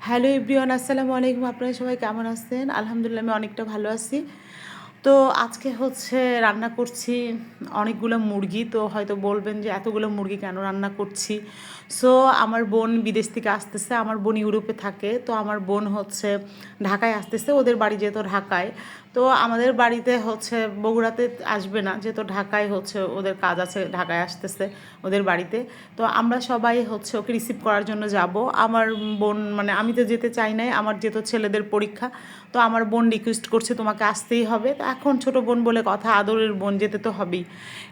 Hello everyone, আসসালামু আলাইকুম। আপনারা সবাই কেমন আছেন? আলহামদুলিল্লাহ আমি অনেকটা ভালো আছি। তো আজকে হচ্ছে রান্না করছি অনেকগুলো মুরগি। তো হয়তো বলবেন যে এতগুলো মুরগি কেন রান্না করছি? সো আমার বোন বিদেশ থেকে আসতেছে। আমার বোন ইউরোপে থাকে। তো আমার বোন হচ্ছে ঢাকায় আসতেছে। ওদের বাড়ি যেহেতু ঢাকায়, তো আমাদের বাড়িতে হচ্ছে বগুড়াতে আসবে না, যেহেতু ঢাকায় হচ্ছে ওদের কাজ আছে, ঢাকায় আসতেছে ওদের বাড়িতে। তো আমরা সবাই হচ্ছে ওকে রিসিভ করার জন্য যাব। আমার বোন মানে আমি তো যেতে চাই নাই, আমার যেহেতু ছেলেদের পরীক্ষা, তো আমার বোন রিকোয়েস্ট করছে তোমাকে আসতেই হবে। তো এখন ছোট বোন বলে কথা, আদরের বোন, যেতে তো হবেই।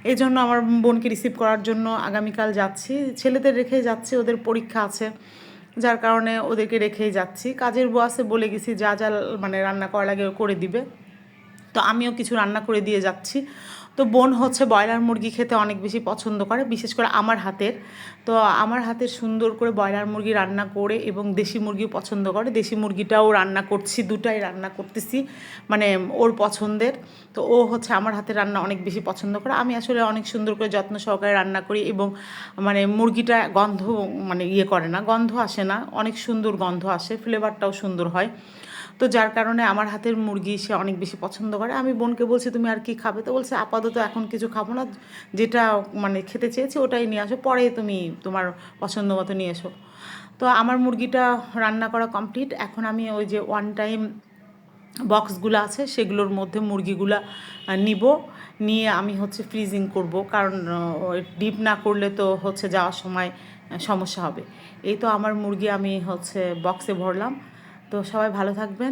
এই জন্য আমার বোনকে রিসিভ করার জন্য আগামীকাল যাচ্ছি। ছেলেদের রেখেই যাচ্ছি, ওদের পরীক্ষা আছে, যার কারণে ওদেরকে রেখেই যাচ্ছি। কাজের বউ আছে, বলে গেছি যা যা মানে রান্না করা লাগে ও করে দিবে। তো আমিও কিছু রান্না করে দিয়ে যাচ্ছি। তো বোন হচ্ছে ব্রয়লার মুরগি খেতে অনেক বেশি পছন্দ করে, বিশেষ করে আমার হাতের। তো আমার হাতের সুন্দর করে ব্রয়লার মুরগি রান্না করে এবং দেশি মুরগিও পছন্দ করে। দেশি মুরগিটাও রান্না করছি, দুটাই রান্না করতেছি, মানে ওর পছন্দের। তো ও হচ্ছে আমার হাতের রান্না অনেক বেশি পছন্দ করে। আমি আসলে অনেক সুন্দর করে যত্ন সহকারে রান্না করি এবং মানে মুরগিটা গন্ধ মানে ইয়ে করে না, গন্ধ আসে না, অনেক সুন্দর গন্ধ আসে, ফ্লেভারটাও সুন্দর হয়। তো যার কারণে আমার হাতের মুরগি সে অনেক বেশি পছন্দ করে। আমি বোনকে বলছি তুমি আর কি খাবে? তো বলছে আপাতত এখন কিছু খাবো না, যেটা মানে খেতে চেয়েছি ওটাই নিয়ে আসো, পরে তুমি তোমার পছন্দ মতো নিয়ে এসো। তো আমার মুরগিটা রান্না করা কমপ্লিট। এখন আমি ওই যে ওয়ান টাইম বক্সগুলো আছে সেগুলোর মধ্যে মুরগিগুলা নিব, নিয়ে আমি হচ্ছে ফ্রিজিং করব, কারণ ডিপ না করলে তো হচ্ছে যাওয়ার সময় সমস্যা হবে। এই তো আমার মুরগি আমি হচ্ছে বক্সে ভরলাম। তো সবাই ভালো থাকবেন।